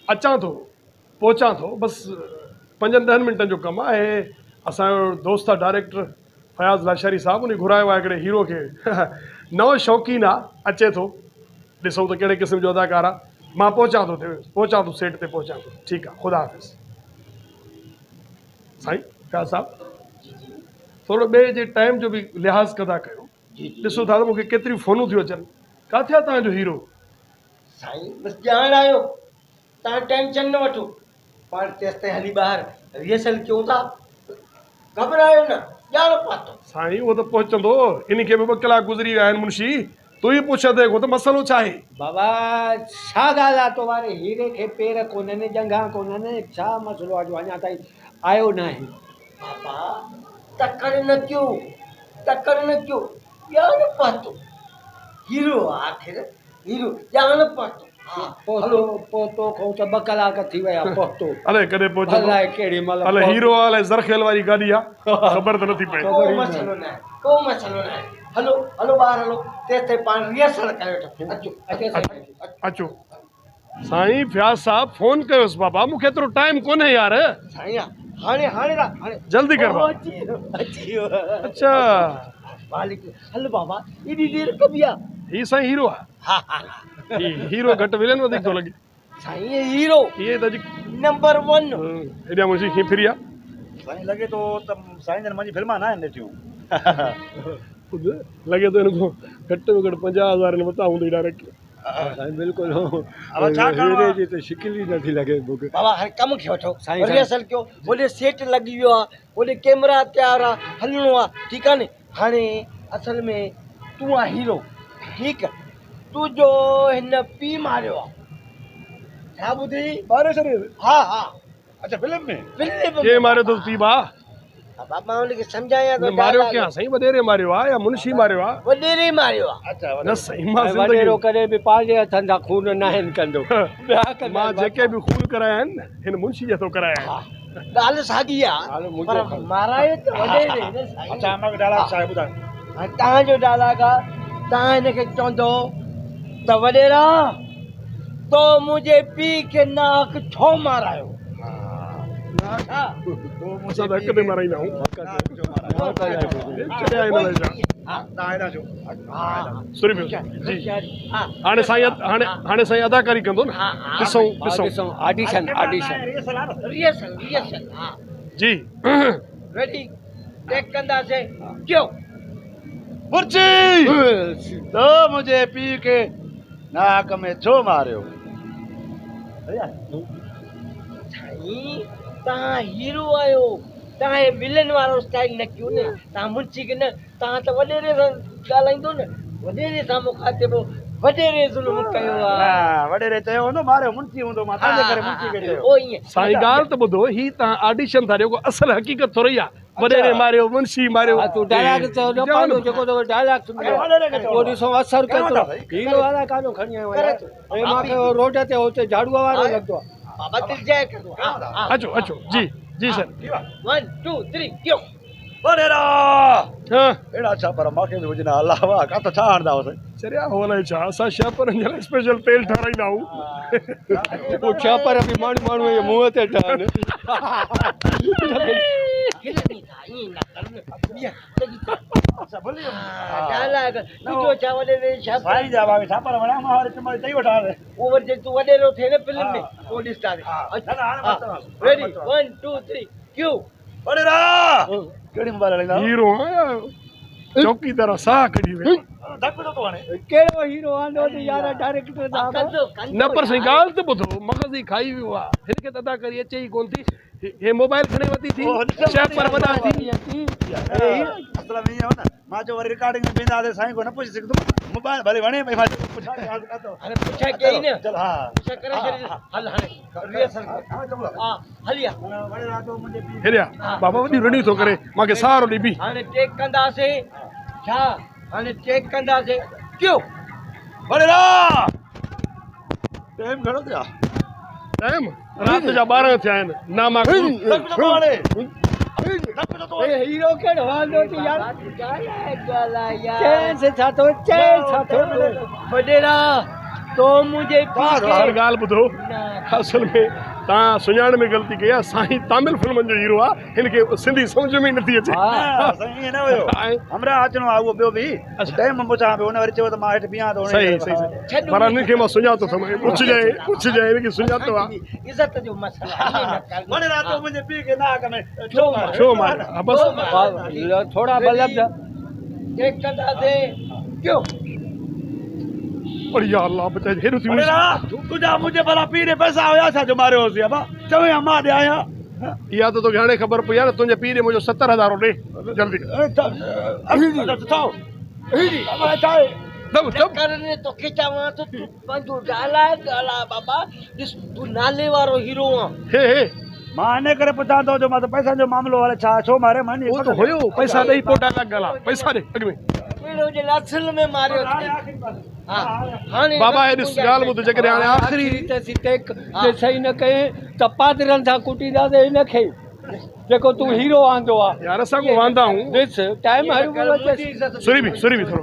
अचां थो पहुचां थो बसि 5-10 मिंटनि जो कमु आहे। असांजो दोस्त आहे डायरेक्टर फयाज़ लाशारी साहब, उन घुरायो आहे हिकिड़े हीरो खे नओं शौक़ीन आहे, अचे थो, ॾिसूं त कहिड़े क़िस्म जो अदाकार आहे। मां पहुचां थो सेट ते पहुचां थो। ठीकु आहे, ख़ुदा हाफ़िज़। साईं फयाज़ साहब थोरो ॿिए जे टाइम जो बि लिहाज़ कंदा कयो। ॾिसो था त मूंखे केतिरियूं फ़ोनूं थियूं अचनि, किथे आहे तव्हांजो हीरो? साईं बसि ॼाण आयो, तव्हां टेंशन न वठो, पाण तेसि ताईं हली ॿाहिरि रिहर्सल कयूं था, घबरायो न, ॼाण पातो। साईं उहो त पहुचंदो, इन खे बि 2 कलाक गुज़री विया आहिनि। मुंशी तूं ई पुछंदे को त मसइलो छा आहे? बाबा छा ॻाल्हि आहे, तो वारे हीरे खे पेर कोन्हनि, जंघा कोन्हनि, छा मसइलो आहे जो अञा ताईं आयो न आहे? बाबा तकड़ न कयो, तकड़ न कयो, ॼाण पातो। हीरो आख़िर हीरो, ॼाण पातो। पहुतो खां त 2 कलाक थी विया पहुतो। अलाए कॾहिं पहुचंदो, अलाए केॾी महिल अलाए हीरो आहे, अलाए ज़रखेल वारी गाॾी आहे, ख़बर त नथी पए। को मसइलो न आहे, को मसइलो न आहे। हलो हलो ॿाहिरि हलो, तेसि ताईं पाण रिहर्सल करे वठो। अचो अचो साईं फयाज़ साहब फ़ोन कयोसि बाबा, मूंखे एतिरो टाइम कोन्हे यार। साईं हाणे हाणे हाणे जल्दी कर बाबा। अची वियो। अच्छा मालिक हल बाबा, एॾी देरि कबी आहे। ही साईं हीरो आहे? हा हा हीरो घटि विलन वधीक थो लॻे। साईं हीरो इहे त नंबर 1। हेॾा मुंशी कीअं फिरी आहे? साईं लॻे थो त साईं जन मुंहिंजी फिल्मां न आहिनि ॾिठियूं। लॻे थो हिन खां घटि में घटि 50,000 मथां हूंदी डायरेक्ट। साईं बिल्कुलु छा करिणो आहे? जी त शिकिल ई नथी लॻे मूंखे। बाबा हाणे कम खे वठो, साईं रिहर्सल कयो, होॾे सेट लॻी वियो आहे, होॾे कैमरा तयारु आहे, हलणो आहे, ठीकु आहे न। हाणे असल में तूं आहे हीरो, ठीकु आहे, तुंहिंजो हिन पीउ मारियो आहे, छा ॿुधी? मारे छॾे? हा हा अच्छा फिल्म में? फिल्म के मारियो अथसि पीउ भाउ? बाबा हुनखे सम्झायां थो। मारियो कीअं साईं? वॾेरे मारियो आहे या मुंशी मारियो आहे? वॾेरे मारियो आहे। अच्छा न साईं, मां वॾेरो करे बि पंहिंजे हथनि सां खून न आहिनि कंदो। मां जेके बि खून कराया आहिनि हिन मुंशी जे थो कराया आहिनि। ॻाल्हि साॻी आहे, पर मारायो त वॾेरे न साईं। अच्छा मूंखे डायलॉग छा आहे ॿुधायो? हाणे तव्हांजो डायलॉग आहे, तव्हां हिनखे चवंदो त वॾेरा तो मुंहिंजे पीउ खे नाक छो मारायो? असां त हक़ ते माराईंदा आहियूं। सुरी पियो जी। हाणे साईं अदाकारी कंदो न, ॾिसूं ऑडिशन रिहर्सल जी। रेडी टेक कंदासीं, क्यों? मुर्ची तो मुंहिंजे पीउ खे नाक में छो मारियो? साईं तव्हां हीरो आहियो, तव्हां हे विलन वारो स्टाइल न कयो न। तव्हां मुंशी खे न, तव्हां त वॾेरे सां ॻाल्हाईंदो न, वॾेरे सां मुखातिबो, वॾेरे ज़ुल्म कयो आहे। वॾेरे चयो हूंदो मारियो मुंशी हूंदो, मां तव्हांजे करे मुंशी खे चयो। ओ ईअं साईं ॻाल्हि त ॿुधो, ही तव्हां ऑडिशन था ॾियो, को असल हक़ीक़त थोरी आहे। वॾेरे मारियो, मुंशी मारियो। तूं डायलॉग चयो न, पंहिंजो जेको तो डायलॉग पोइ ॾिसो असर केतिरो। हीरो वारा कानो खणी आयो आहे, मूंखे रोड ते हुते झाड़ूअ वारो लॻंदो आहे। बाबा दिलजाए करो। अचो अचो जी जी सर। 1 2 3 क्यों? वॾेरा हाँ अहिड़ा छा पर मूंखे बि हुजनि अलावा काथो छा आणंदा हुअसि? चरिया होले छा, असां छापरनि जे लाइ स्पेशल तेल ठाराईंदा आहियूं। पोइ छापर बि माण्हू जे मुंहं ते ठहनि। डायलॉग तुंहिंजो छा वॾेरे छा साईं जा भाभी छापर वणिया, मां वरी चई चई वठां। वो वरी तूं वॾेरो थिए न फिल्म में, पोइ ॾिसंदासीं। रेडी 1 2 3 क्यों? वॾेरा कहिड़ी मोबाइल हलाईंदा? हीरो आया चौकीदार साह कढी वे। धक पियो थो हाणे। कहिड़ो हीरो आंदो त यार डायरेक्टर साहब? न पर साईं ॻाल्हि त ॿुधो, मग़ज़ ई खाई वियो आहे। हिनखे त अदाकारी अचे ई कोन थी। हे मोबाइल खणे वरिती थी, छापर वॾा थी। असल में ईअं हो न, मां जो वरी रिकॉर्डिंग में वेंदासीं साईं को न पुछी सघंदुमि, मोबाइल भले वणे भई मां पुछां हाणे पुछाए कई न। चल हा पुछा करे छॾ। हल हाणे रिहर्सल हा हलिया। वॾेरा तो मुंहिंजे पीउ हेरिया बाबा वॾी रड़ी थो करे, मूंखे सहारो ॾे बि। हाणे टेक कंदासीं छा? हाणे टेक कंदासीं, क्यों? वॾेरा टाइम घणो थियो? टाइम राति जा 12 थिया आहिनि नामा हीरो कहिड़ो वांदो थी यार चैन से छा थो वॾेरा तो मुंहिंजे हर ॻाल्हि ॿुधो असल में तव्हां सुञाण में ग़लती कई आहे साईं तामिल फिल्मनि जो हीरो आहे हिनखे सिंधी सम्झ में ई नथी अचे साईं न हुयो हमरा अचणो आहे उहो ॿियो बि टाइम पुछां पियो हुन वरी चयो त मां हेठि बीहां थो सही सही पर हिनखे मां सुञातो अथमि पुछजांइ हिनखे सुञातो आहे इज़त जो मसला वणे राति जो मुंहिंजे पीउ खे नाक में छो मार बसि थोड़ा बलब एक कंदा दे क्यों बढ़िया अल्लाह बचाए हेॾो थी वणेरा तुंहिंजा मुंहिंजे भला पीउ ॾे पैसा हुया छा जो मारियो होसीं अबा चवई मां ॾियां इहा त तोखे हाणे ख़बर पई आहे न तुंहिंजे पीउ ॾे मुंहिंजो 70,000 ॾे जल्दी करने तो खिचावा तो तू पंहिंजो ॻाल्हाए बाबा ॾिस तूं नाले वारो हीरो आहे हे मां इन करे पुछां थो जो मां त पैसनि जो मामिलो हाले छा छो मारे मां उहो त हुयो पैसा ॾेई पोटा लॻ ॻाल्हि आहे पैसा ॾे अॻ में कहिड़ो जे असल में मारियो हाणे बाबा हे ॾिस ॻाल्हि ॿुध जेकॾहिं हाणे आख़िरी ते सिटेक जे सही न कई त पादरनि सां कुटींदासीं हिनखे जेको तूं हीरो आंदो आहे यार असां को वांदा आहियूं ॾिस टाइम हर सुरी बि थोरो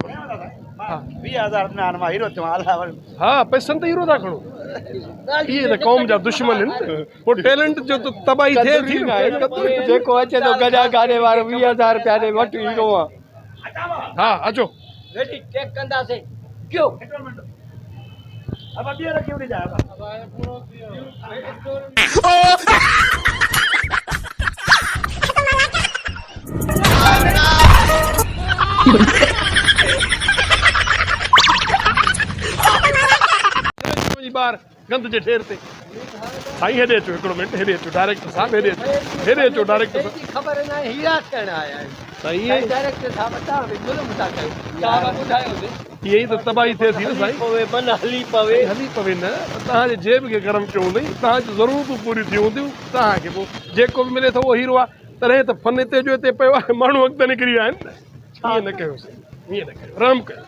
20,000 में हाणे मां हीरो थियो हा पैसनि त हीरो था खणो इहे त क़ौम जा दुश्मन आहिनि पोइ टैलेंट जो त तबाही थिए थी न जेको अचे थो गॾा गाॾे वारो 20,000 रुपया ॾे वटि हीरो आहे हा अचो रेडी चेक कंदासीं क्यों अब अभी रखी उड़ी जाए बार गंद जे ठेर ते साईं हेॾे अचो हिकिड़ो मिंट हेॾे अचो डायरेक्टर साहब हेॾे अचो डायरेक्टर साहब ख़बर न आहे हीरा थियण आया आहिनि सही आहे डायरेक्टर साहब तव्हां बि ज़ुल्म था कयो तव्हां ॿुधायोसीं इहे ई त तबाही थिए थी न साईं पवे मन हली पवे हली पवे न तव्हांजे जेब खे गरम कयो हूंदई तव्हांजी ज़रूरतूं पूरियूं थी हूंदियूं तव्हांखे पोइ जेको बि मिले थो उहो हीरो आहे तॾहिं त फन हिते जो हिते पियो आहे माण्हू अॻिते निकिरी विया आहिनि ईअं न कयोसीं ईअं न कयो रहम कयो